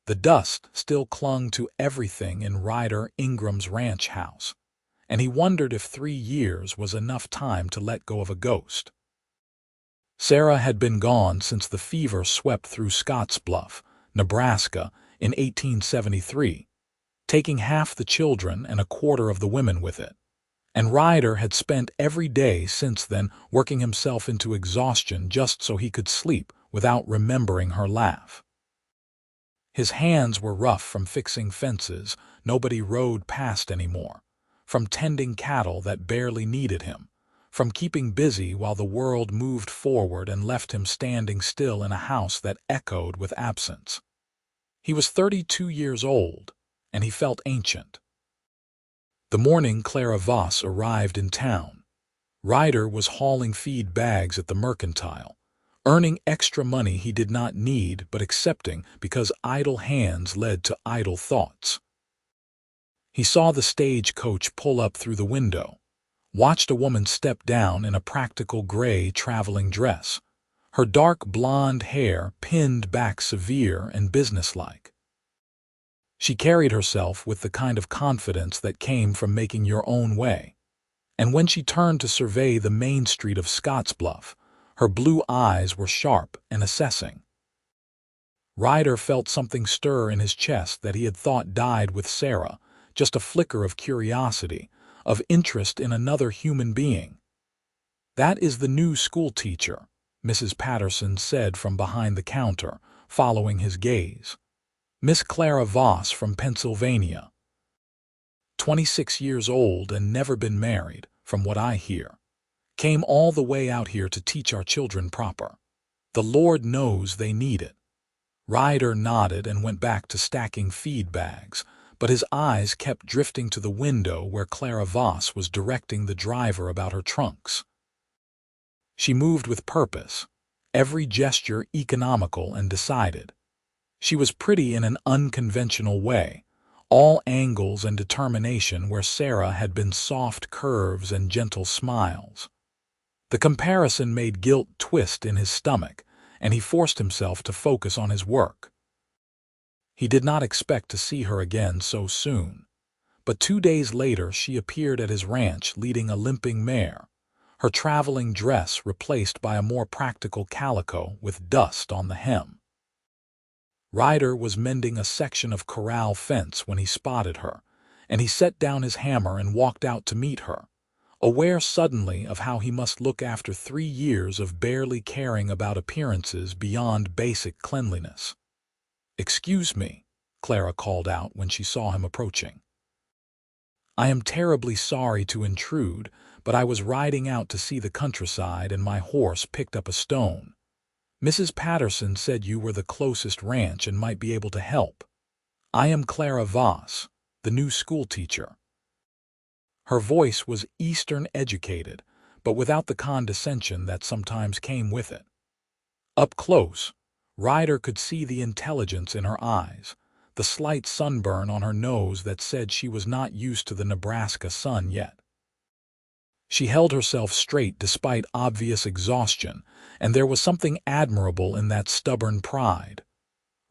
The dust still clung to everything in Ryder Ingram's ranch house, and he wondered if 3 years was enough time to let go of a ghost. Sarah had been gone since the fever swept through Scottsbluff, Nebraska, in 1873, taking half the children and a quarter of the women with it. And Ryder had spent every day since then working himself into exhaustion just so he could sleep without remembering her laugh. His hands were rough from fixing fences nobody rode past anymore, from tending cattle that barely needed him, from keeping busy while the world moved forward and left him standing still in a house that echoed with absence. He was 32 years old, and he felt ancient. The morning Clara Voss arrived in town, Ryder was hauling feed bags at the mercantile, earning extra money he did not need but accepting because idle hands led to idle thoughts. He saw the stagecoach pull up through the window, watched a woman step down in a practical gray traveling dress, her dark blonde hair pinned back severe and businesslike. She carried herself with the kind of confidence that came from making your own way, and when she turned to survey the main street of Scottsbluff, her blue eyes were sharp and assessing. Ryder felt something stir in his chest that he had thought died with Sarah, just a flicker of curiosity, of interest in another human being. "That is the new schoolteacher," Mrs. Patterson said from behind the counter, following his gaze. "Miss Clara Voss from Pennsylvania. 26 years old and never been married, from what I hear. Came all the way out here to teach our children proper. The Lord knows they need it." Ryder nodded and went back to stacking feed bags, but his eyes kept drifting to the window where Clara Voss was directing the driver about her trunks. She moved with purpose, every gesture economical and decided. She was pretty in an unconventional way, all angles and determination where Sarah had been soft curves and gentle smiles. The comparison made guilt twist in his stomach, and he forced himself to focus on his work. He did not expect to see her again so soon, but 2 days later she appeared at his ranch leading a limping mare, her traveling dress replaced by a more practical calico with dust on the hem. Ryder was mending a section of corral fence when he spotted her, and he set down his hammer and walked out to meet her, aware suddenly of how he must look after 3 years of barely caring about appearances beyond basic cleanliness. "Excuse me," Clara called out when she saw him approaching. "I am terribly sorry to intrude, but I was riding out to see the countryside and my horse picked up a stone. Mrs. Patterson said you were the closest ranch and might be able to help. I am Clara Voss, the new schoolteacher." Her voice was Eastern educated, but without the condescension that sometimes came with it. Up close, Ryder could see the intelligence in her eyes, the slight sunburn on her nose that said she was not used to the Nebraska sun yet. She held herself straight despite obvious exhaustion, and there was something admirable in that stubborn pride.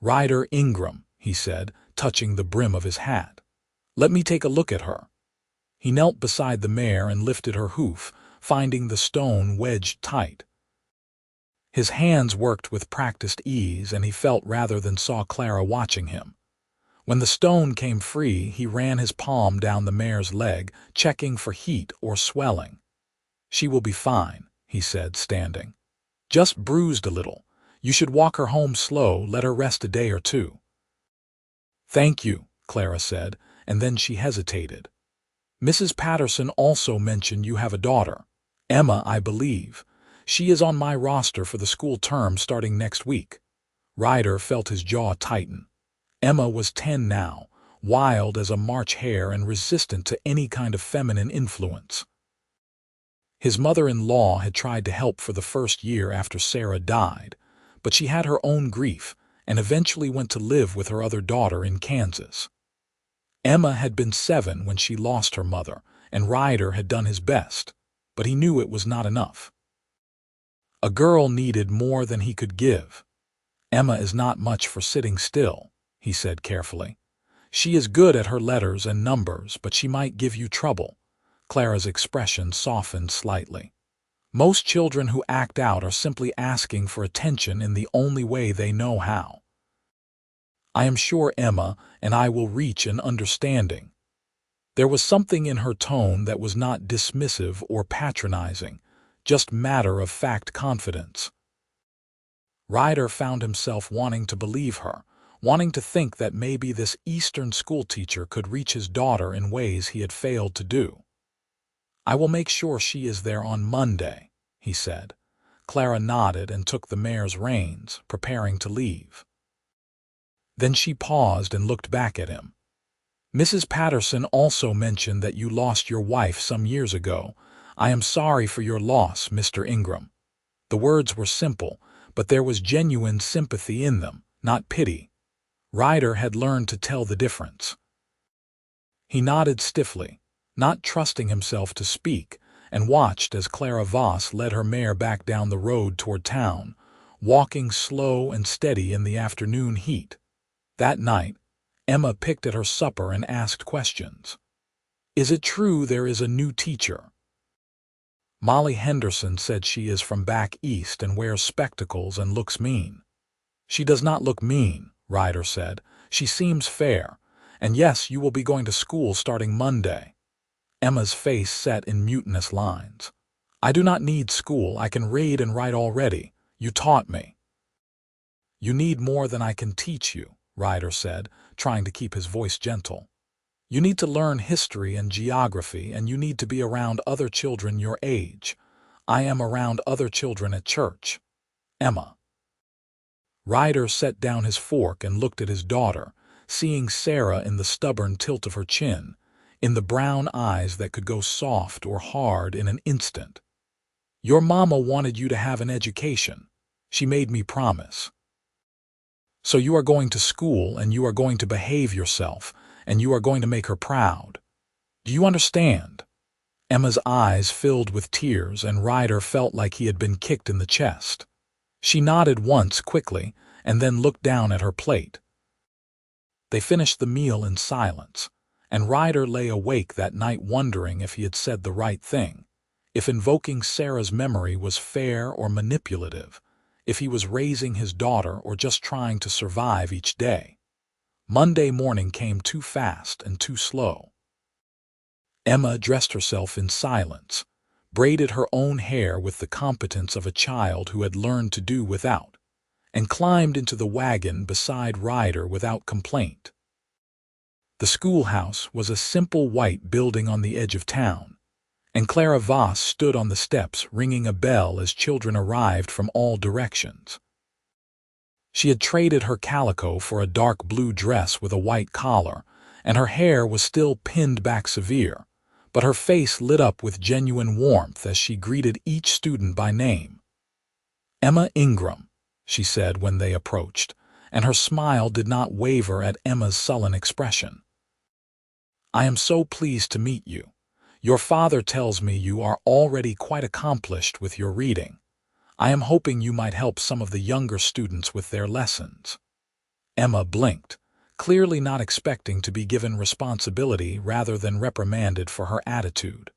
"Ryder Ingram," he said, touching the brim of his hat. "Let me take a look at her." He knelt beside the mare and lifted her hoof, finding the stone wedged tight. His hands worked with practiced ease, and he felt rather than saw Clara watching him. When the stone came free, he ran his palm down the mare's leg, checking for heat or swelling. "She will be fine," he said, standing. "Just bruised a little. You should walk her home slow, let her rest a day or two." "Thank you," Clara said, and then she hesitated. "Mrs. Patterson also mentioned you have a daughter, Emma, I believe. She is on my roster for the school term starting next week." Ryder felt his jaw tighten. Emma was 10 now, wild as a March hare and resistant to any kind of feminine influence. His mother-in-law had tried to help for the first year after Sarah died, but she had her own grief and eventually went to live with her other daughter in Kansas. Emma had been 7 when she lost her mother, and Ryder had done his best, but he knew it was not enough. A girl needed more than he could give. "Emma is not much for sitting still," he said carefully. "She is good at her letters and numbers, but she might give you trouble." Clara's expression softened slightly. "Most children who act out are simply asking for attention in the only way they know how. I am sure Emma and I will reach an understanding." There was something in her tone that was not dismissive or patronizing, just matter-of-fact confidence. Ryder found himself wanting to believe her, wanting to think that maybe this Eastern schoolteacher could reach his daughter in ways he had failed to do. "I will make sure she is there on Monday," he said. Clara nodded and took the mare's reins, preparing to leave. Then she paused and looked back at him. "Mrs. Patterson also mentioned that you lost your wife some years ago. I am sorry for your loss, Mr. Ingram." The words were simple, but there was genuine sympathy in them, not pity. Ryder had learned to tell the difference. He nodded stiffly, not trusting himself to speak, and watched as Clara Voss led her mare back down the road toward town, walking slow and steady in the afternoon heat. That night, Emma picked at her supper and asked questions. "Is it true there is a new teacher?" "Molly Henderson said she is from back east and wears spectacles and looks mean." "She does not look mean," Ryder said. "She seems fair. And yes, you will be going to school starting Monday." Emma's face set in mutinous lines. "I do not need school. I can read and write already. You taught me." "You need more than I can teach you," Ryder said, trying to keep his voice gentle. "You need to learn history and geography, and you need to be around other children your age. I am around other children at church. Emma." Ryder set down his fork and looked at his daughter, seeing Sarah in the stubborn tilt of her chin, in the brown eyes that could go soft or hard in an instant. "Your mama wanted you to have an education. She made me promise. So you are going to school, and you are going to behave yourself, and you are going to make her proud. Do you understand?" Emma's eyes filled with tears, and Ryder felt like he had been kicked in the chest. She nodded once quickly, and then looked down at her plate. They finished the meal in silence, and Ryder lay awake that night wondering if he had said the right thing, if invoking Sarah's memory was fair or manipulative, if he was raising his daughter or just trying to survive each day. Monday morning came too fast and too slow. Emma dressed herself in silence, braided her own hair with the competence of a child who had learned to do without, and climbed into the wagon beside Ryder without complaint. The schoolhouse was a simple white building on the edge of town, and Clara Voss stood on the steps ringing a bell as children arrived from all directions. She had traded her calico for a dark blue dress with a white collar, and her hair was still pinned back severe, but her face lit up with genuine warmth as she greeted each student by name. "Emma Ingram," she said when they approached, and her smile did not waver at Emma's sullen expression. "I am so pleased to meet you. Your father tells me you are already quite accomplished with your reading. I am hoping you might help some of the younger students with their lessons." Emma blinked, clearly not expecting to be given responsibility rather than reprimanded for her attitude.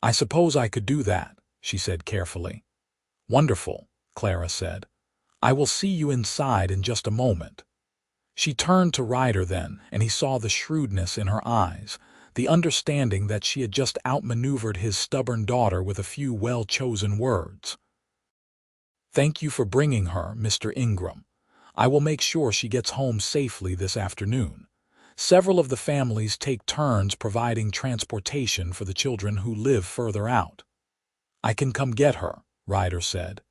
"I suppose I could do that," she said carefully. "Wonderful," Clara said. "I will see you inside in just a moment." She turned to Ryder then, and he saw the shrewdness in her eyes, the understanding that she had just outmaneuvered his stubborn daughter with a few well-chosen words. "Thank you for bringing her, Mr. Ingram. I will make sure she gets home safely this afternoon. Several of the families take turns providing transportation for the children who live further out." "I can come get her," Ryder said.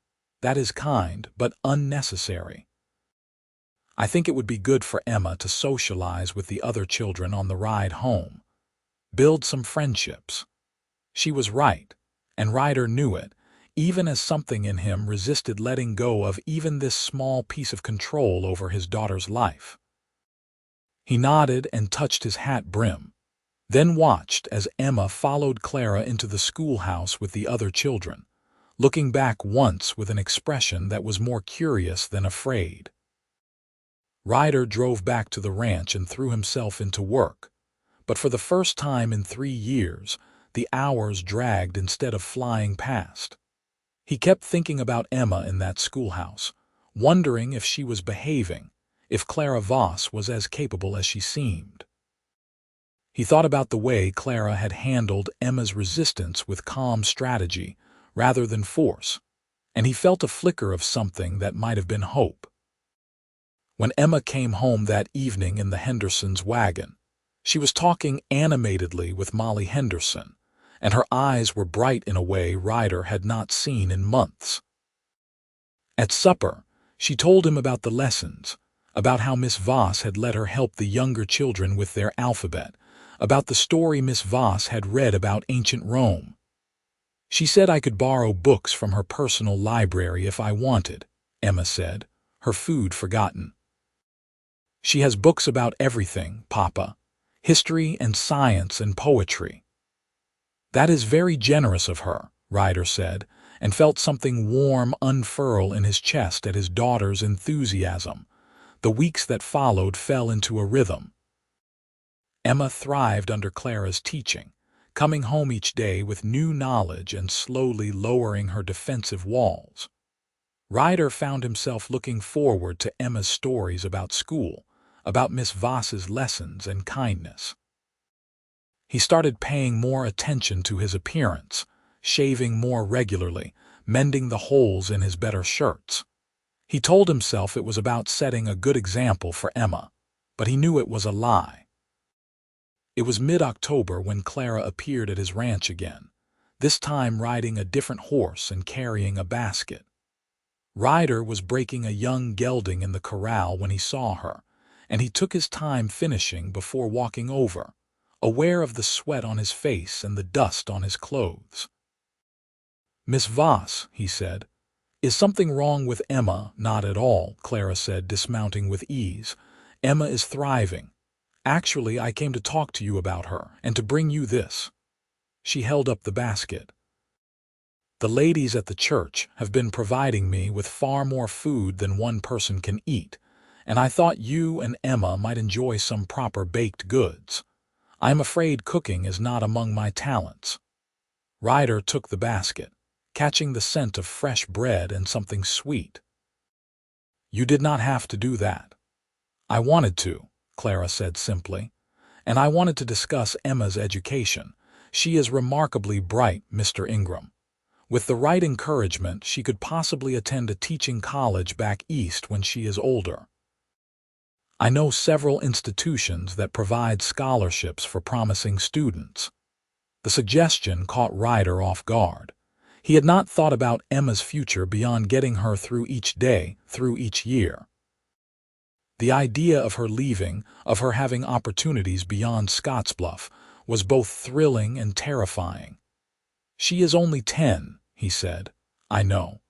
"That is kind, but unnecessary. I think it would be good for Emma to socialize with the other children on the ride home. Build some friendships." She was right, and Ryder knew it, even as something in him resisted letting go of even this small piece of control over his daughter's life. He nodded and touched his hat brim, then watched as Emma followed Clara into the schoolhouse with the other children, looking back once with an expression that was more curious than afraid. Ryder drove back to the ranch and threw himself into work. But for the first time in 3 years, the hours dragged instead of flying past. He kept thinking about Emma in that schoolhouse, wondering if she was behaving, if Clara Voss was as capable as she seemed. He thought about the way Clara had handled Emma's resistance with calm strategy rather than force, and he felt a flicker of something that might have been hope. When Emma came home that evening in the Hendersons' wagon, she was talking animatedly with Molly Henderson, and her eyes were bright in a way Ryder had not seen in months. At supper, she told him about the lessons, about how Miss Voss had let her help the younger children with their alphabet, about the story Miss Voss had read about ancient Rome. She said I could borrow books from her personal library if I wanted, Emma said, her food forgotten. She has books about everything, Papa, history and science and poetry. That is very generous of her, Ryder said, and felt something warm unfurl in his chest at his daughter's enthusiasm. The weeks that followed fell into a rhythm. Emma thrived under Clara's teaching, coming home each day with new knowledge and slowly lowering her defensive walls. Ryder found himself looking forward to Emma's stories about school, about Miss Voss's lessons and kindness. He started paying more attention to his appearance, shaving more regularly, mending the holes in his better shirts. He told himself it was about setting a good example for Emma, but he knew it was a lie. It was mid-October when Clara appeared at his ranch again, this time riding a different horse and carrying a basket. Ryder was breaking a young gelding in the corral when he saw her, and he took his time finishing before walking over, aware of the sweat on his face and the dust on his clothes. "Miss Voss," he said. "Is something wrong with Emma?" "Not at all," Clara said, dismounting with ease. "Emma is thriving. Actually, I came to talk to you about her, and to bring you this." She held up the basket. "The ladies at the church have been providing me with far more food than one person can eat, and I thought you and Emma might enjoy some proper baked goods. I am afraid cooking is not among my talents." Ryder took the basket, catching the scent of fresh bread and something sweet. "You did not have to do that." "I wanted to," Clara said simply, "and I wanted to discuss Emma's education. She is remarkably bright, Mr. Ingram. With the right encouragement, she could possibly attend a teaching college back east when she is older. I know several institutions that provide scholarships for promising students." The suggestion caught Ryder off guard. He had not thought about Emma's future beyond getting her through each day, through each year. The idea of her leaving, of her having opportunities beyond Scottsbluff, was both thrilling and terrifying. "She is only 10, he said. "I know.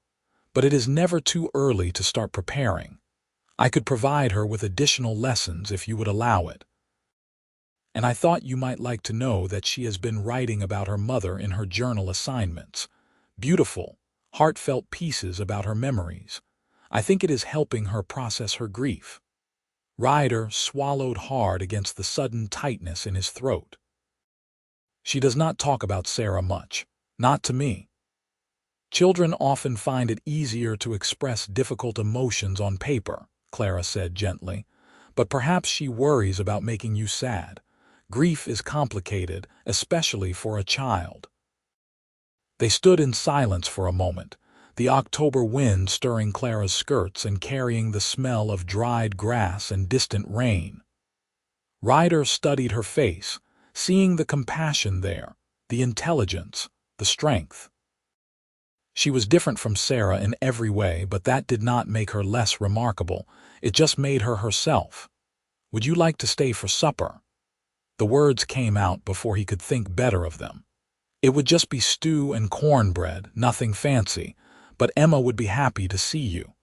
But it is never too early to start preparing. I could provide her with additional lessons if you would allow it. And I thought you might like to know that she has been writing about her mother in her journal assignments. Beautiful, heartfelt pieces about her memories. I think it is helping her process her grief." Ryder swallowed hard against the sudden tightness in his throat. "She does not talk about Sarah much. Not to me." "Children often find it easier to express difficult emotions on paper," Clara said gently, "but perhaps she worries about making you sad. Grief is complicated, especially for a child." They stood in silence for a moment, the October wind stirring Clara's skirts and carrying the smell of dried grass and distant rain. Ryder studied her face, seeing the compassion there, the intelligence, the strength. She was different from Sarah in every way, but that did not make her less remarkable. It just made her herself. "Would you like to stay for supper?" The words came out before he could think better of them. It would just be stew and cornbread, nothing fancy, but Emma would be happy to see you.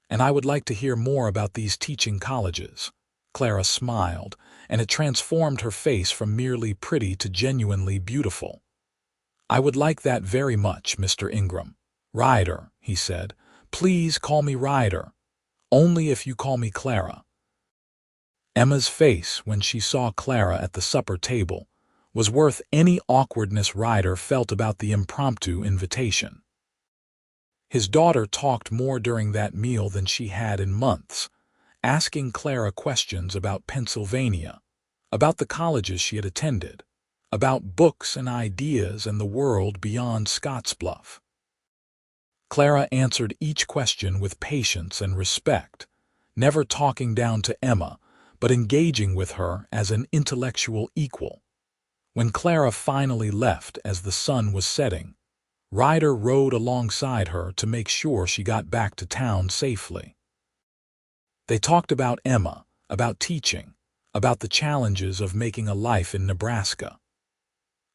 "And I would like to hear more about these teaching colleges." Clara smiled, and it transformed her face from merely pretty to genuinely beautiful. "I would like that very much, Mr. Ingram." "Ryder," he said. "Please call me Ryder." Only if you call me Clara." Emma's face when she saw Clara at the supper table was worth any awkwardness Ryder felt about the impromptu invitation. His daughter talked more during that meal than she had in months, asking Clara questions about Pennsylvania, about the colleges she had attended, about books and ideas and the world beyond Scottsbluff. Clara answered each question with patience and respect, never talking down to Emma, but engaging with her as an intellectual equal. When Clara finally left as the sun was setting, Ryder rode alongside her to make sure she got back to town safely. They talked about Emma, about teaching, about the challenges of making a life in Nebraska.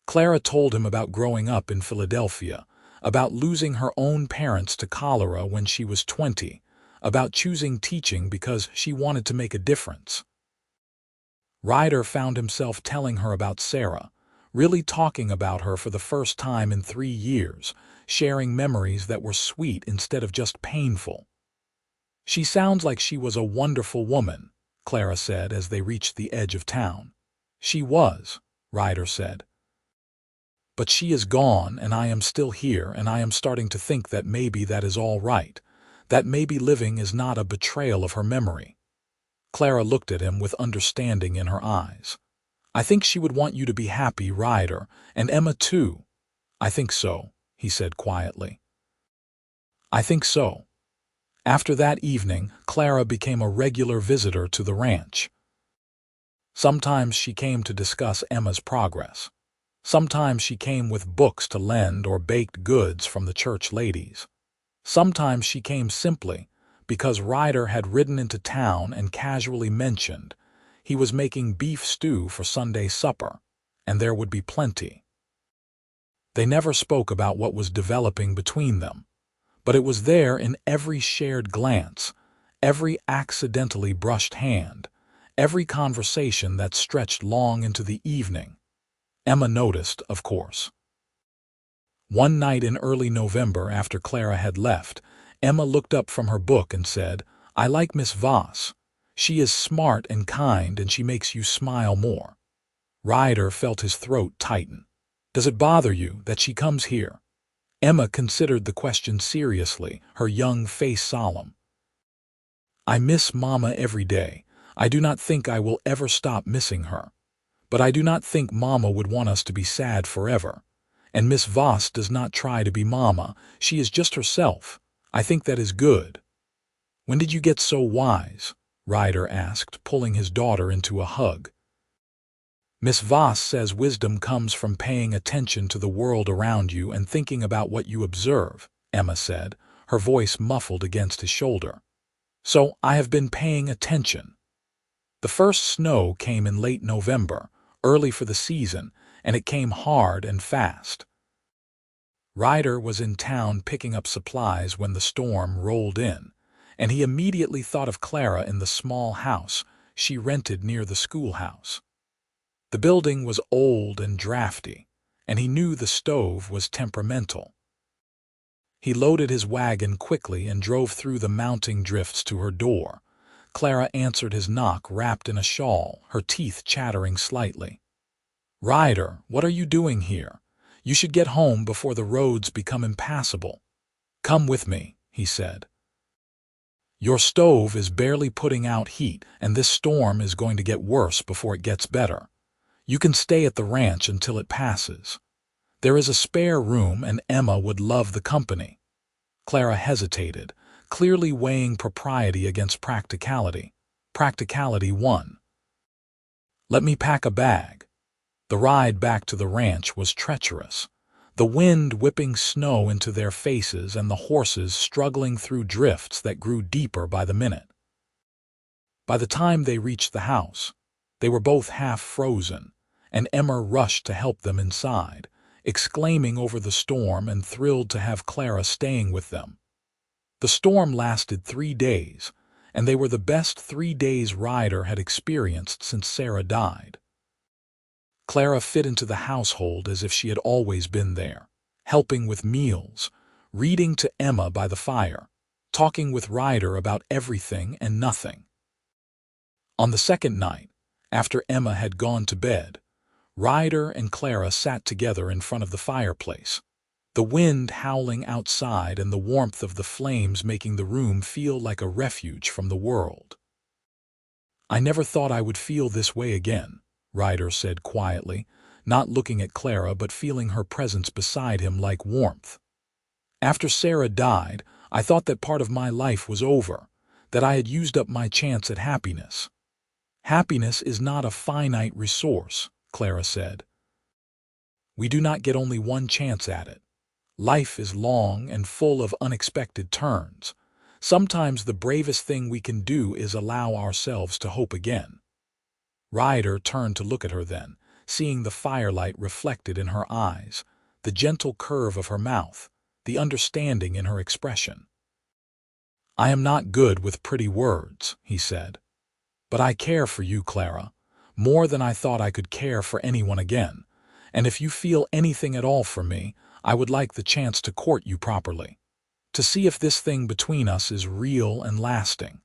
Clara told him about growing up in Philadelphia, about losing her own parents to cholera when she was 20, about choosing teaching because she wanted to make a difference. Ryder found himself telling her about Sarah, really talking about her for the first time in 3 years, sharing memories that were sweet instead of just painful. "She sounds like she was a wonderful woman," Clara said as they reached the edge of town. "She was," Ryder said. "But she is gone and I am still here, and I am starting to think that maybe that is all right, that maybe living is not a betrayal of her memory." Clara looked at him with understanding in her eyes. "I think she would want you to be happy, Ryder, and Emma too." "I think so," he said quietly. "I think so." After that evening, Clara became a regular visitor to the ranch. Sometimes she came to discuss Emma's progress. Sometimes she came with books to lend or baked goods from the church ladies. Sometimes she came simply because Ryder had ridden into town and casually mentioned he was making beef stew for Sunday supper, and there would be plenty. They never spoke about what was developing between them, but it was there in every shared glance, every accidentally brushed hand, every conversation that stretched long into the evening. Emma noticed, of course. One night in early November after Clara had left, Emma looked up from her book and said, "I like Miss Voss. She is smart and kind and she makes you smile more." Ryder felt his throat tighten. "Does it bother you that she comes here?" Emma considered the question seriously, her young face solemn. "I miss Mama every day. I do not think I will ever stop missing her. But I do not think Mama would want us to be sad forever. And Miss Voss does not try to be Mama. She is just herself. I think that is good." "When did you get so wise?" Ryder asked, pulling his daughter into a hug. "Miss Voss says wisdom comes from paying attention to the world around you and thinking about what you observe," Emma said, her voice muffled against his shoulder. "So I have been paying attention." The first snow came in late November, early for the season, and it came hard and fast. Ryder was in town picking up supplies when the storm rolled in, and he immediately thought of Clara in the small house she rented near the schoolhouse. The building was old and drafty, and he knew the stove was temperamental. He loaded his wagon quickly and drove through the mounting drifts to her door. Clara answered his knock wrapped in a shawl, her teeth chattering slightly. "Ryder, what are you doing here? You should get home before the roads become impassable." "Come with me," he said. "Your stove is barely putting out heat, and this storm is going to get worse before it gets better. You can stay at the ranch until it passes. There is a spare room, and Emma would love the company." Clara hesitated, clearly weighing propriety against practicality. Practicality won. "Let me pack a bag." The ride back to the ranch was treacherous, the wind whipping snow into their faces and the horses struggling through drifts that grew deeper by the minute. By the time they reached the house, they were both half frozen, and Emma rushed to help them inside, exclaiming over the storm and thrilled to have Clara staying with them. The storm lasted 3 days, and they were the best 3 days Ryder had experienced since Sarah died. Clara fit into the household as if she had always been there, helping with meals, reading to Emma by the fire, talking with Ryder about everything and nothing. On the second night, after Emma had gone to bed, Ryder and Clara sat together in front of the fireplace, the wind howling outside and the warmth of the flames making the room feel like a refuge from the world. "I never thought I would feel this way again," Ryder said quietly, not looking at Clara but feeling her presence beside him like warmth. "After Sarah died, I thought that part of my life was over, that I had used up my chance at happiness." "Happiness is not a finite resource," Clara said. "We do not get only one chance at it. Life is long and full of unexpected turns. Sometimes the bravest thing we can do is allow ourselves to hope again." Ryder turned to look at her then, seeing the firelight reflected in her eyes, the gentle curve of her mouth, the understanding in her expression. "I am not good with pretty words," he said. "But I care for you, Clara, more than I thought I could care for anyone again, and if you feel anything at all for me, I would like the chance to court you properly, to see if this thing between us is real and lasting."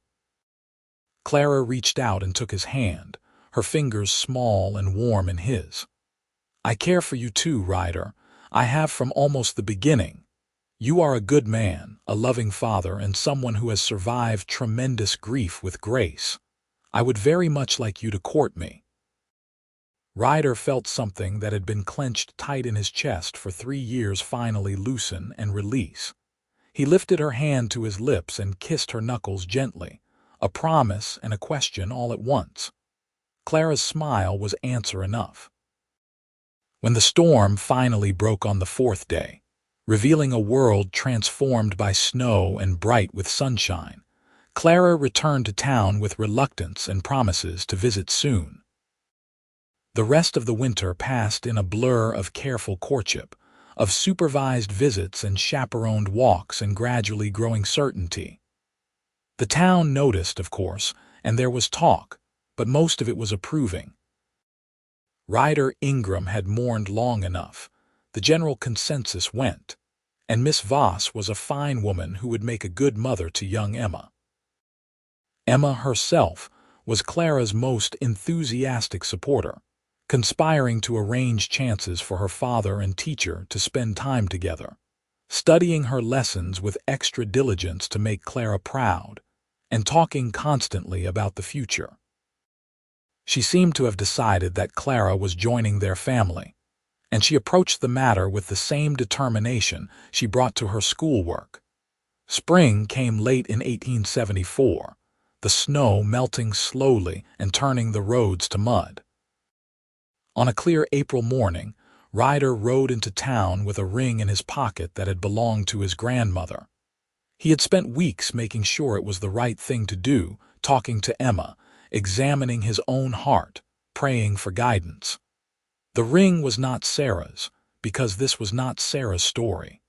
Clara reached out and took his hand, her fingers small and warm in his. "I care for you too, Ryder. I have from almost the beginning. You are a good man, a loving father, and someone who has survived tremendous grief with grace. I would very much like you to court me." Ryder felt something that had been clenched tight in his chest for 3 years finally loosen and release. He lifted her hand to his lips and kissed her knuckles gently, a promise and a question all at once. Clara's smile was answer enough. When the storm finally broke on the 4th day, revealing a world transformed by snow and bright with sunshine, Clara returned to town with reluctance and promises to visit soon. The rest of the winter passed in a blur of careful courtship, of supervised visits and chaperoned walks and gradually growing certainty. The town noticed, of course, and there was talk, but most of it was approving. Ryder Ingram had mourned long enough, the general consensus went, and Miss Voss was a fine woman who would make a good mother to young Emma. Emma herself was Clara's most enthusiastic supporter, conspiring to arrange chances for her father and teacher to spend time together, studying her lessons with extra diligence to make Clara proud, and talking constantly about the future. She seemed to have decided that Clara was joining their family, and she approached the matter with the same determination she brought to her schoolwork. Spring came late in 1874, the snow melting slowly and turning the roads to mud. On a clear April morning, Ryder rode into town with a ring in his pocket that had belonged to his grandmother. He had spent weeks making sure it was the right thing to do, talking to Emma, examining his own heart, praying for guidance. The ring was not Sarah's, because this was not Sarah's story.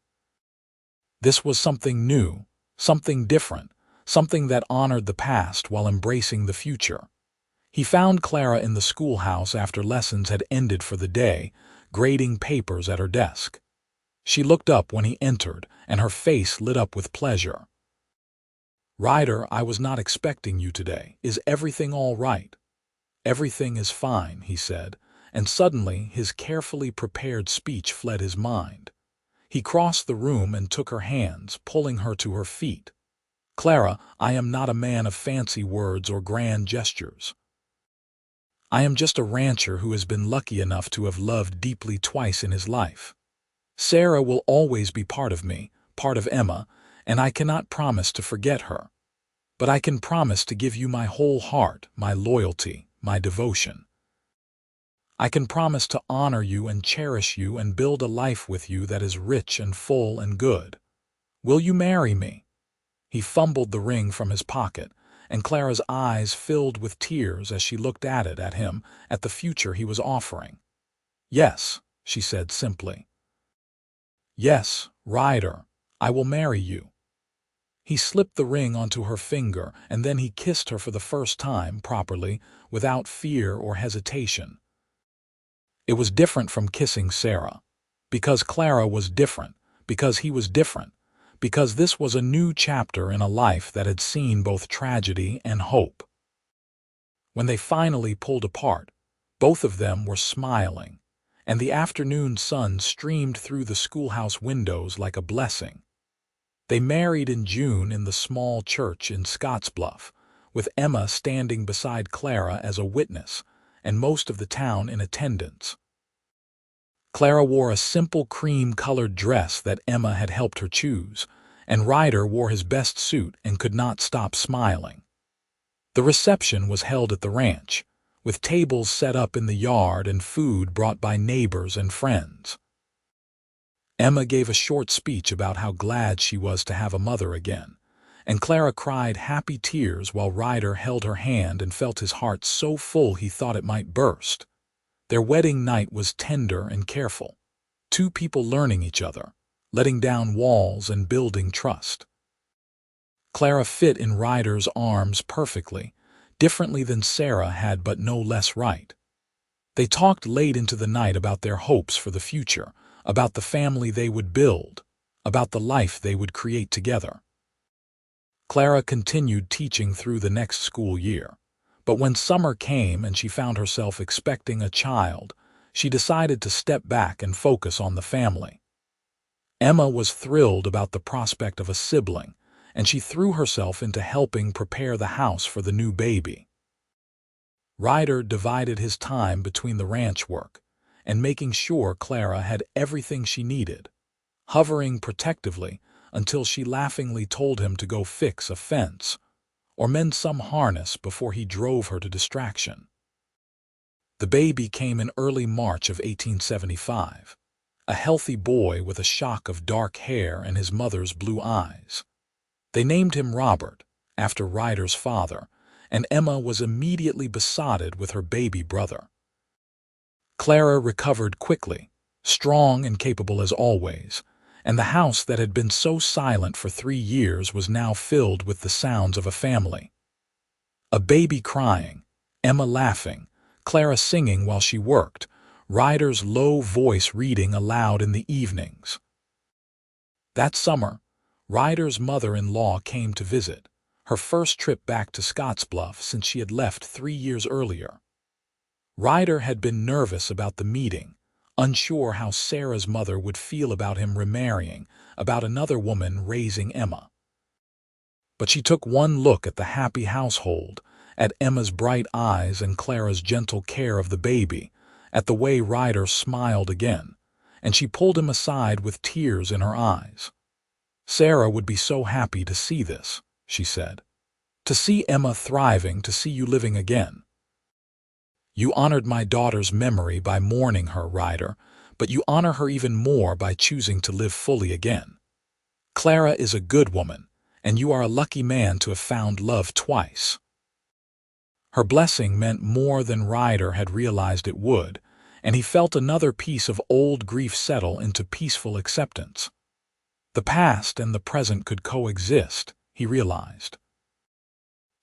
This was something new, something different, something that honored the past while embracing the future. He found Clara in the schoolhouse after lessons had ended for the day, grading papers at her desk. She looked up when he entered, and her face lit up with pleasure. "Ryder, I was not expecting you today. Is everything all right?" "Everything is fine," he said, and suddenly his carefully prepared speech fled his mind. He crossed the room and took her hands, pulling her to her feet. "Clara, I am not a man of fancy words or grand gestures. I am just a rancher who has been lucky enough to have loved deeply twice in his life. Sarah will always be part of me, part of Emma, and I cannot promise to forget her. But I can promise to give you my whole heart, my loyalty, my devotion. I can promise to honor you and cherish you and build a life with you that is rich and full and good. Will you marry me?" He fumbled the ring from his pocket, and Clara's eyes filled with tears as she looked at him, at the future he was offering. "Yes," she said simply. "Yes, Ryder, I will marry you." He slipped the ring onto her finger, and then he kissed her for the first time properly, without fear or hesitation. It was different from kissing Sarah, because Clara was different, because he was different, because this was a new chapter in a life that had seen both tragedy and hope. When they finally pulled apart, both of them were smiling, and the afternoon sun streamed through the schoolhouse windows like a blessing. They married in June in the small church in Scottsbluff, with Emma standing beside Clara as a witness and most of the town in attendance. Clara wore a simple cream-colored dress that Emma had helped her choose, and Ryder wore his best suit and could not stop smiling. The reception was held at the ranch, with tables set up in the yard and food brought by neighbors and friends. Emma gave a short speech about how glad she was to have a mother again, and Clara cried happy tears while Ryder held her hand and felt his heart so full he thought it might burst. Their wedding night was tender and careful, two people learning each other, letting down walls and building trust. Clara fit in Ryder's arms perfectly, differently than Sarah had but no less right. They talked late into the night about their hopes for the future, about the family they would build, about the life they would create together. Clara continued teaching through the next school year, but when summer came and she found herself expecting a child, she decided to step back and focus on the family. Emma was thrilled about the prospect of a sibling, and she threw herself into helping prepare the house for the new baby. Ryder divided his time between the ranch work and making sure Clara had everything she needed, hovering protectively until she laughingly told him to go fix a fence or mend some harness before he drove her to distraction. The baby came in early March of 1875, a healthy boy with a shock of dark hair and his mother's blue eyes. They named him Robert, after Ryder's father, and Emma was immediately besotted with her baby brother. Clara recovered quickly, strong and capable as always, and the house that had been so silent for 3 years was now filled with the sounds of a family. A baby crying, Emma laughing, Clara singing while she worked, Ryder's low voice reading aloud in the evenings. That summer, Ryder's mother-in-law came to visit, her first trip back to Scottsbluff since she had left 3 years earlier. Ryder had been nervous about the meeting, unsure how Sarah's mother would feel about him remarrying, about another woman raising Emma. But she took one look at the happy household, at Emma's bright eyes and Clara's gentle care of the baby, at the way Ryder smiled again, and she pulled him aside with tears in her eyes. "Sarah would be so happy to see this," she said. "To see Emma thriving, to see you living again. You honored my daughter's memory by mourning her, Ryder, but you honor her even more by choosing to live fully again. Clara is a good woman, and you are a lucky man to have found love twice." Her blessing meant more than Ryder had realized it would, and he felt another piece of old grief settle into peaceful acceptance. The past and the present could coexist, he realized.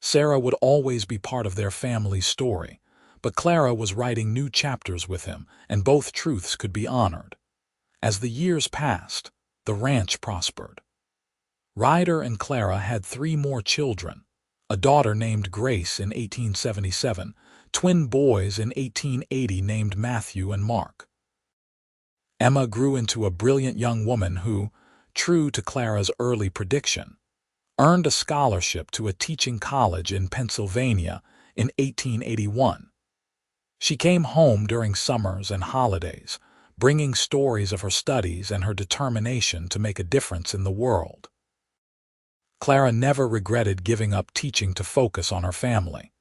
Sarah would always be part of their family's story, but Clara was writing new chapters with him, and both truths could be honored. As the years passed, the ranch prospered. Ryder and Clara had 3 more children, a daughter named Grace in 1877, twin boys in 1880 named Matthew and Mark. Emma grew into a brilliant young woman who, true to Clara's early prediction, earned a scholarship to a teaching college in Pennsylvania in 1881. She came home during summers and holidays, bringing stories of her studies and her determination to make a difference in the world. Clara never regretted giving up teaching to focus on her family.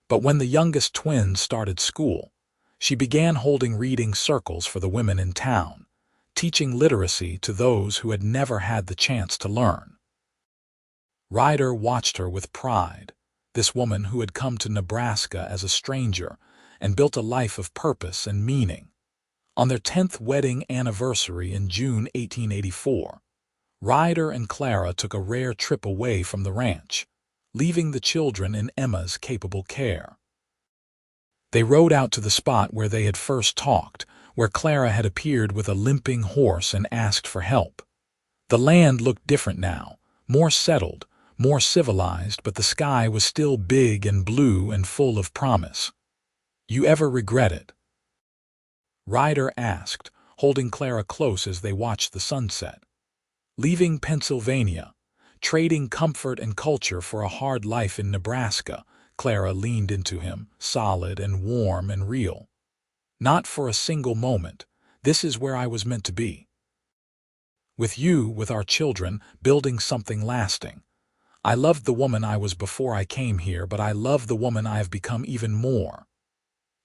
But when the youngest twins started school, she began holding reading circles for the women in town, teaching literacy to those who had never had the chance to learn. Ryder watched her with pride, this woman who had come to Nebraska as a stranger and built a life of purpose and meaning. On their 10th wedding anniversary in June 1884, Ryder and Clara took a rare trip away from the ranch, leaving the children in Emma's capable care. They rode out to the spot where they had first talked, where Clara had appeared with a limping horse and asked for help. The land looked different now, more settled, more civilized, but the sky was still big and blue and full of promise. "You ever regret it?" Ryder asked, holding Clara close as they watched the sunset. Leaving Pennsylvania, trading comfort and culture for a hard life in Nebraska, Clara leaned into him, solid and warm and real. "Not for a single moment. This is where I was meant to be. With you, with our children, building something lasting. I loved the woman I was before I came here, but I love the woman I have become even more."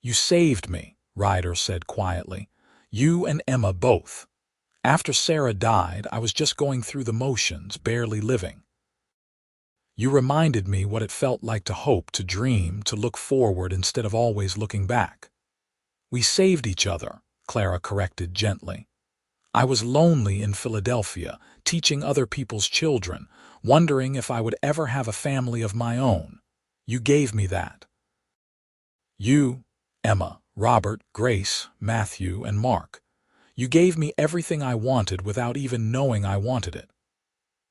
"You saved me," Ryder said quietly. "You and Emma both. After Sarah died, I was just going through the motions, barely living. You reminded me what it felt like to hope, to dream, to look forward instead of always looking back." "We saved each other," Clara corrected gently. "I was lonely in Philadelphia, teaching other people's children, wondering if I would ever have a family of my own. You gave me that. You, Emma, Robert, Grace, Matthew, and Mark. You gave me everything I wanted without even knowing I wanted it."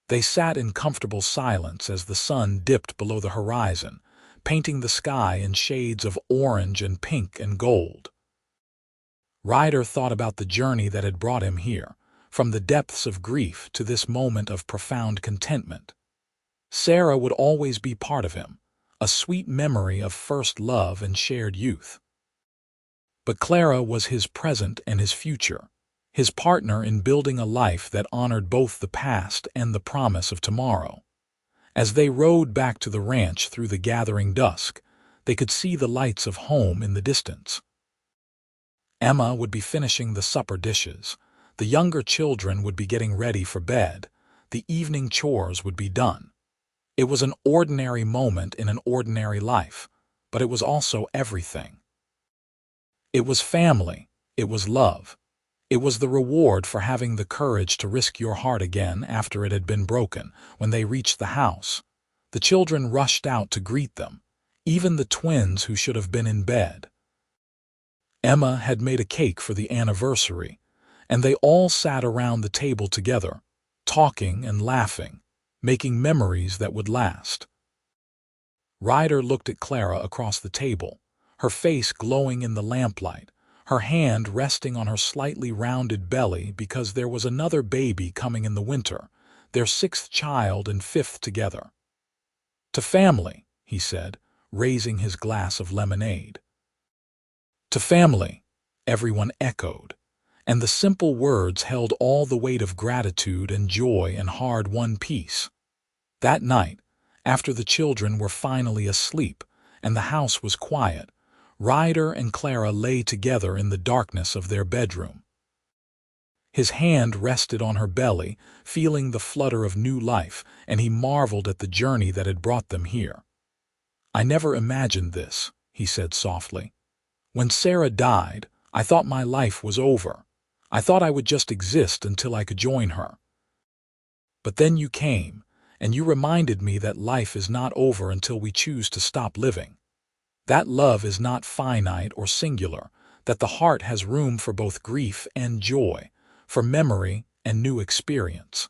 They sat in comfortable silence as the sun dipped below the horizon, painting the sky in shades of orange and pink and gold. Ryder thought about the journey that had brought him here, from the depths of grief to this moment of profound contentment. Sarah would always be part of him, a sweet memory of first love and shared youth. But Clara was his present and his future, his partner in building a life that honored both the past and the promise of tomorrow. As they rode back to the ranch through the gathering dusk, they could see the lights of home in the distance. Emma would be finishing the supper dishes. The younger children would be getting ready for bed. The evening chores would be done. It was an ordinary moment in an ordinary life, but it was also everything. It was family. It was love. It was the reward for having the courage to risk your heart again after it had been broken. When they reached the house, the children rushed out to greet them, even the twins who should have been in bed. Emma had made a cake for the anniversary, and they all sat around the table together, talking and laughing, making memories that would last. Ryder looked at Clara across the table, her face glowing in the lamplight, her hand resting on her slightly rounded belly because there was another baby coming in the winter, their sixth child and fifth together. "To family," he said, raising his glass of lemonade. "To family," everyone echoed, and the simple words held all the weight of gratitude and joy and hard-won peace. That night, after the children were finally asleep and the house was quiet, Ryder and Clara lay together in the darkness of their bedroom. His hand rested on her belly, feeling the flutter of new life, and he marveled at the journey that had brought them here. "I never imagined this," he said softly. "When Sarah died, I thought my life was over. I thought I would just exist until I could join her. But then you came, and you reminded me that life is not over until we choose to stop living. That love is not finite or singular, that the heart has room for both grief and joy, for memory and new experience."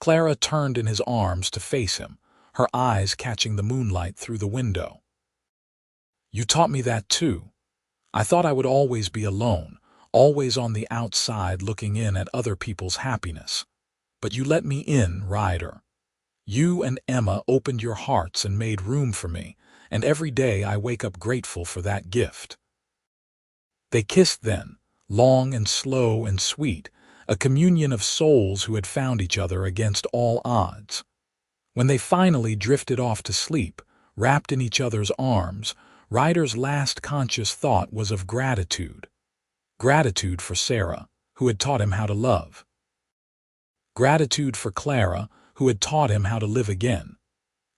Clara turned in his arms to face him, her eyes catching the moonlight through the window. "You taught me that too. I thought I would always be alone, always on the outside looking in at other people's happiness. But you let me in, Ryder. You and Emma opened your hearts and made room for me, and every day I wake up grateful for that gift." They kissed then, long and slow and sweet, a communion of souls who had found each other against all odds. When they finally drifted off to sleep, wrapped in each other's arms, Ryder's last conscious thought was of gratitude. Gratitude for Sarah, who had taught him how to love. Gratitude for Clara, who had taught him how to live again.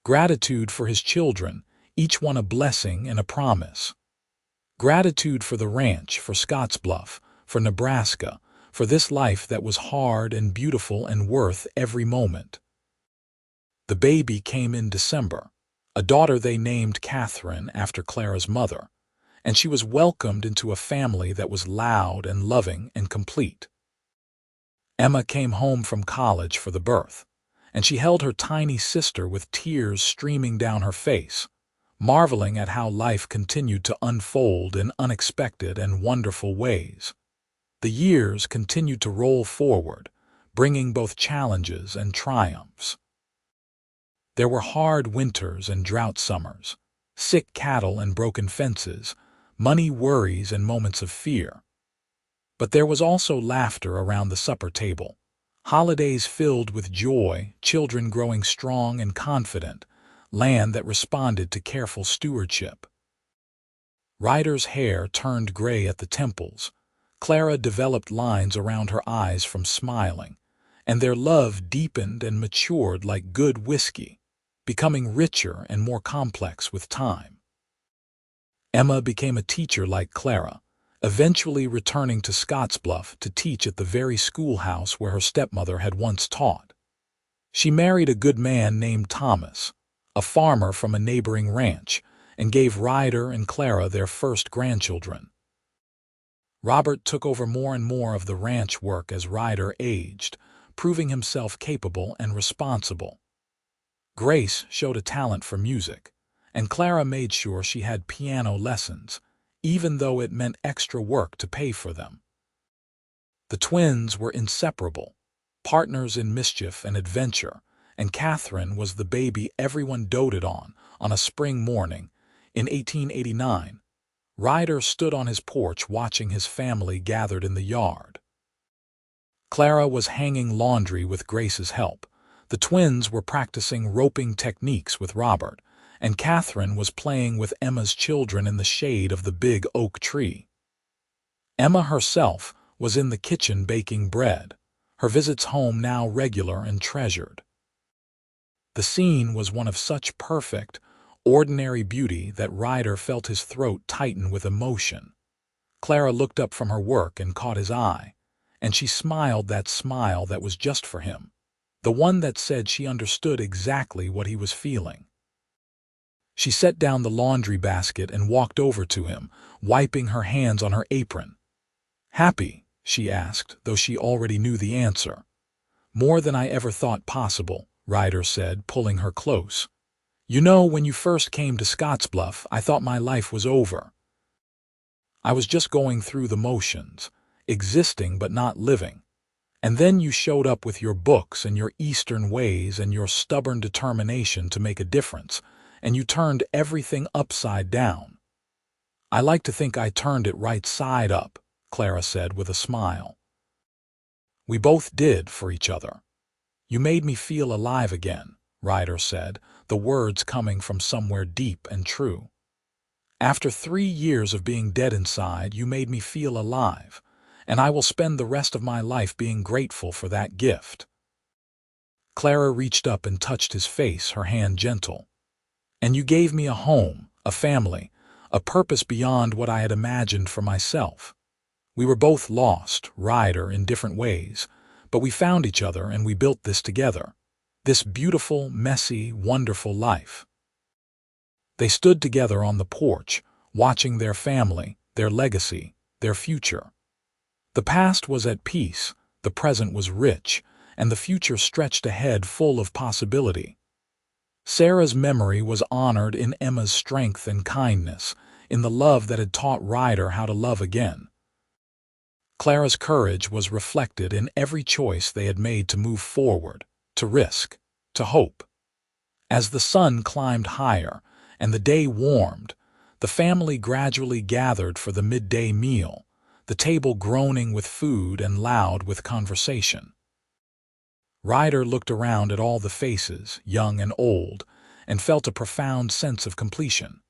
Gratitude for his children, each one a blessing and a promise. Gratitude for the ranch, for Scottsbluff, for Nebraska, for this life that was hard and beautiful and worth every moment. The baby came in December, a daughter they named Catherine after Clara's mother, and she was welcomed into a family that was loud and loving and complete. Emma came home from college for the birth, and she held her tiny sister with tears streaming down her face, marveling at how life continued to unfold in unexpected and wonderful ways. The years continued to roll forward, bringing both challenges and triumphs. There were hard winters and drought summers, sick cattle and broken fences, money worries and moments of fear. But there was also laughter around the supper table, holidays filled with joy, children growing strong and confident, land that responded to careful stewardship. Ryder's hair turned gray at the temples. Clara developed lines around her eyes from smiling, and their love deepened and matured like good whiskey, becoming richer and more complex with time. Emma became a teacher like Clara, eventually returning to Scottsbluff to teach at the very schoolhouse where her stepmother had once taught. She married a good man named Thomas, a farmer from a neighboring ranch, and gave Ryder and Clara their first grandchildren. Robert took over more and more of the ranch work as Ryder aged, proving himself capable and responsible. Grace showed a talent for music, and Clara made sure she had piano lessons, even though it meant extra work to pay for them. The twins were inseparable, partners in mischief and adventure, and Catherine was the baby everyone doted on a spring morning. In 1889, Ryder stood on his porch watching his family gathered in the yard. Clara was hanging laundry with Grace's help. The twins were practicing roping techniques with Robert, and Catherine was playing with Emma's children in the shade of the big oak tree. Emma herself was in the kitchen baking bread, her visits home now regular and treasured. The scene was one of such perfect, ordinary beauty that Ryder felt his throat tighten with emotion. Clara looked up from her work and caught his eye, and she smiled that smile that was just for him, the one that said she understood exactly what he was feeling. She set down the laundry basket and walked over to him, wiping her hands on her apron. "Happy?" she asked, though she already knew the answer. "More than I ever thought possible," Ryder said, pulling her close. "You know, when you first came to Scottsbluff, I thought my life was over. I was just going through the motions, existing but not living. And then you showed up with your books and your Eastern ways and your stubborn determination to make a difference, and you turned everything upside down." "I like to think I turned it right side up," Clara said with a smile. "We both did for each other. You made me feel alive again," Ryder said, the words coming from somewhere deep and true. "After 3 years of being dead inside, you made me feel alive, and I will spend the rest of my life being grateful for that gift." Clara reached up and touched his face, her hand gentle. "And you gave me a home, a family, a purpose beyond what I had imagined for myself. We were both lost, Ryder, in different ways, but we found each other and we built this together. This beautiful, messy, wonderful life." They stood together on the porch, watching their family, their legacy, their future. The past was at peace, the present was rich, and the future stretched ahead full of possibility. Sarah's memory was honored in Emma's strength and kindness, in the love that had taught Ryder how to love again. Clara's courage was reflected in every choice they had made to move forward, to risk, to hope. As the sun climbed higher and the day warmed, the family gradually gathered for the midday meal, the table groaning with food and loud with conversation. Ryder looked around at all the faces, young and old, and felt a profound sense of completion.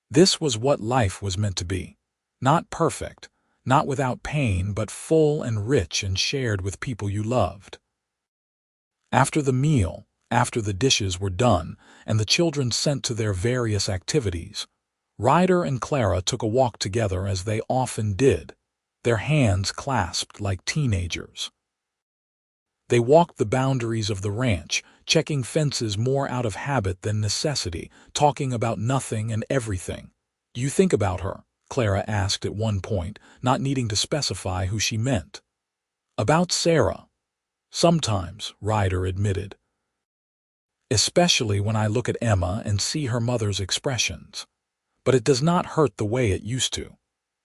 This was what life was meant to be. Not perfect, not without pain, but full and rich and shared with people you loved. After the meal, after the dishes were done and the children sent to their various activities, Ryder and Clara took a walk together as they often did, their hands clasped like teenagers. They walked the boundaries of the ranch, checking fences more out of habit than necessity, talking about nothing and everything. "Do you think about her?" Clara asked at one point, not needing to specify who she meant. "About Sarah," Sometimes, Ryder admitted. Especially when I look at Emma and see her mother's expressions. But it does not hurt the way it used to.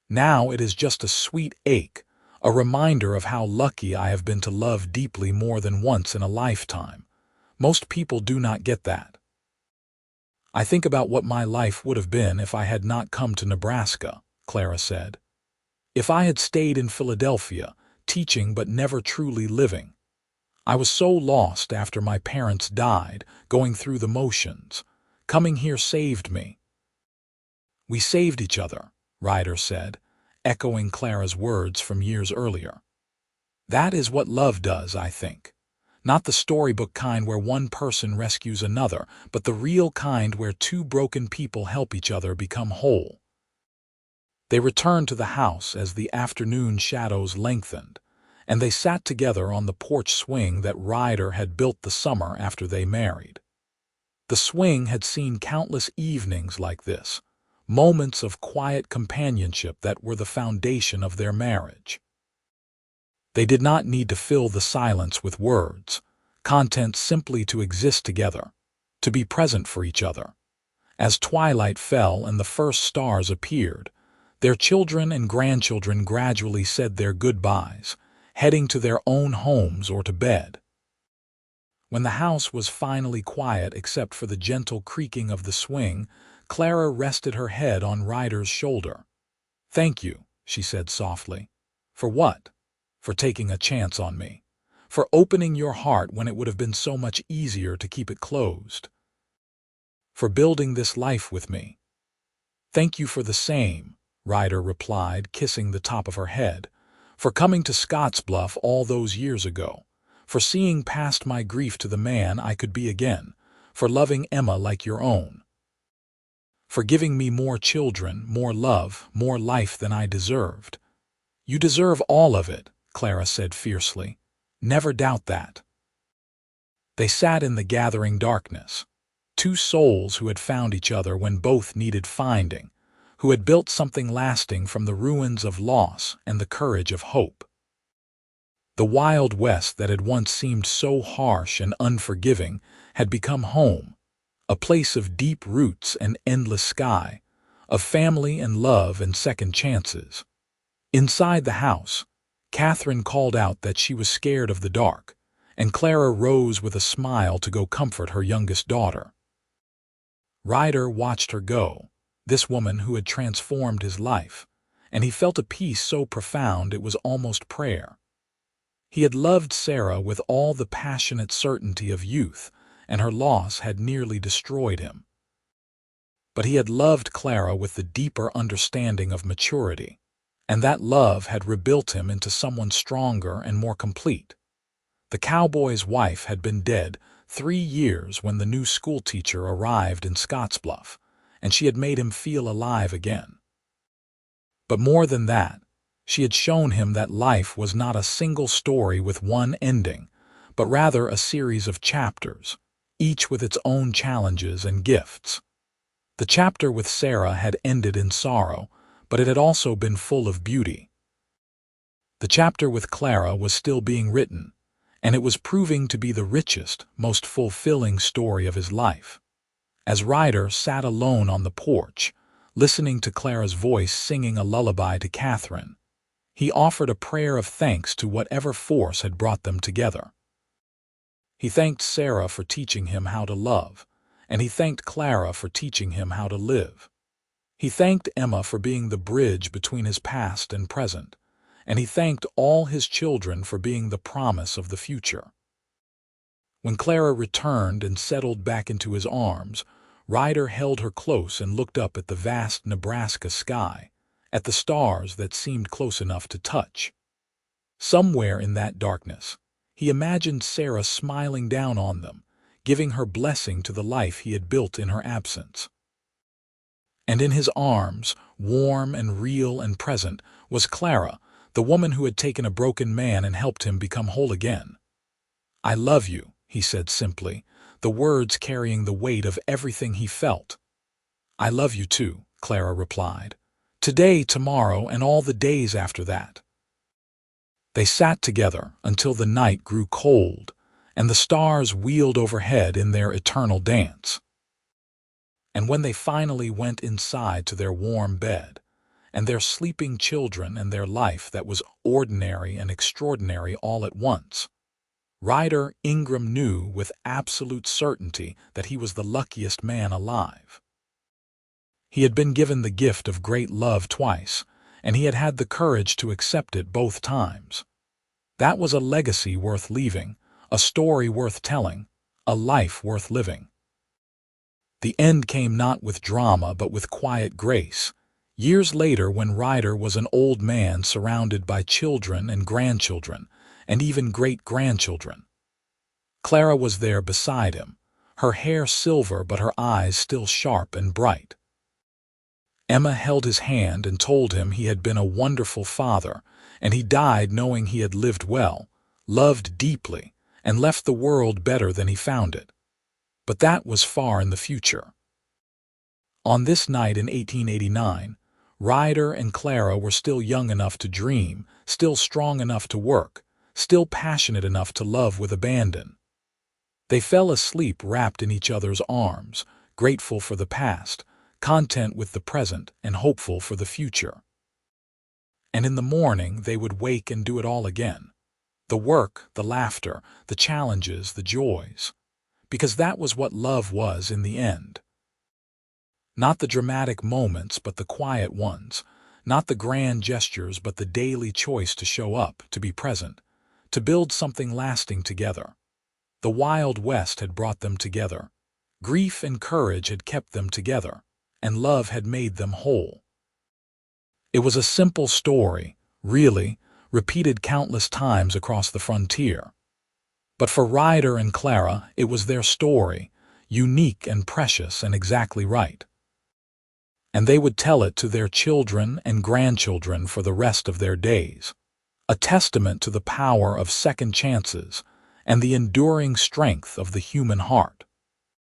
Now it is just a sweet ache, a reminder of how lucky I have been to love deeply more than once in a lifetime. Most people do not get that. I think about what my life would have been if I had not come to Nebraska, Clara said. If I had stayed in Philadelphia, teaching but never truly living. I was so lost after my parents died, going through the motions. Coming here saved me. We saved each other, Ryder said, echoing Clara's words from years earlier. That is what love does, I think. Not the storybook kind where one person rescues another, but the real kind where two broken people help each other become whole. They returned to the house as the afternoon shadows lengthened, and they sat together on the porch swing that Ryder had built the summer after they married. The swing had seen countless evenings like this, moments of quiet companionship that were the foundation of their marriage. They did not need to fill the silence with words, content simply to exist together, to be present for each other. As twilight fell and the first stars appeared, their children and grandchildren gradually said their goodbyes, heading to their own homes or to bed. When the house was finally quiet except for the gentle creaking of the swing, Clara rested her head on Ryder's shoulder. "Thank you," she said softly. "For what?" "For taking a chance on me. For opening your heart when it would have been so much easier to keep it closed. For building this life with me." "Thank you for the same," Ryder replied, kissing the top of her head. "For coming to Scottsbluff all those years ago. For seeing past my grief to the man I could be again. For loving Emma like your own. For giving me more children, more love, more life than I deserved." "You deserve all of it," Clara said fiercely. "Never doubt that." They sat in the gathering darkness. Two souls who had found each other when both needed finding, who had built something lasting from the ruins of loss and the courage of hope. The Wild West that had once seemed so harsh and unforgiving had become home, a place of deep roots and endless sky, of family and love and second chances. Inside the house, Catherine called out that she was scared of the dark, and Clara rose with a smile to go comfort her youngest daughter. Ryder watched her go, this woman who had transformed his life, and he felt a peace so profound it was almost prayer. He had loved Sarah with all the passionate certainty of youth, and her loss had nearly destroyed him. But he had loved Clara with the deeper understanding of maturity, and that love had rebuilt him into someone stronger and more complete. The cowboy's wife had been dead 3 years when the new schoolteacher arrived in Scottsbluff, and she had made him feel alive again. But more than that, she had shown him that life was not a single story with one ending, but rather a series of chapters, each with its own challenges and gifts. The chapter with Sarah had ended in sorrow, but it had also been full of beauty. The chapter with Clara was still being written, and it was proving to be the richest, most fulfilling story of his life. As Ryder sat alone on the porch, listening to Clara's voice singing a lullaby to Catherine, he offered a prayer of thanks to whatever force had brought them together. He thanked Sarah for teaching him how to love, and he thanked Clara for teaching him how to live. He thanked Emma for being the bridge between his past and present, and he thanked all his children for being the promise of the future. When Clara returned and settled back into his arms, Ryder held her close and looked up at the vast Nebraska sky, at the stars that seemed close enough to touch. Somewhere in that darkness, he imagined Sarah smiling down on them, giving her blessing to the life he had built in her absence. And in his arms, warm and real and present, was Clara, the woman who had taken a broken man and helped him become whole again. "I love you," he said simply, the words carrying the weight of everything he felt. "I love you too," Clara replied. "Today, tomorrow, and all the days after that." They sat together until the night grew cold and the stars wheeled overhead in their eternal dance. And when they finally went inside to their warm bed, and their sleeping children and their life that was ordinary and extraordinary all at once, Ryder Ingram knew with absolute certainty that he was the luckiest man alive. He had been given the gift of great love twice, and he had had the courage to accept it both times. That was a legacy worth leaving, a story worth telling, a life worth living. The end came not with drama but with quiet grace, years later when Ryder was an old man surrounded by children and grandchildren, and even great-grandchildren. Clara was there beside him, her hair silver but her eyes still sharp and bright. Emma held his hand and told him he had been a wonderful father, and he died knowing he had lived well, loved deeply, and left the world better than he found it. But that was far in the future. On this night in 1889, Ryder and Clara were still young enough to dream, still strong enough to work, still passionate enough to love with abandon. They fell asleep wrapped in each other's arms, grateful for the past, content with the present, and hopeful for the future. And in the morning they would wake and do it all again. The work, the laughter, the challenges, the joys. Because that was what love was in the end. Not the dramatic moments, but the quiet ones. Not the grand gestures, but the daily choice to show up, to be present, to build something lasting together. The Wild West had brought them together. Grief and courage had kept them together, and love had made them whole. It was a simple story, really, repeated countless times across the frontier. But for Ryder and Clara, it was their story, unique and precious and exactly right. And they would tell it to their children and grandchildren for the rest of their days, a testament to the power of second chances and the enduring strength of the human heart.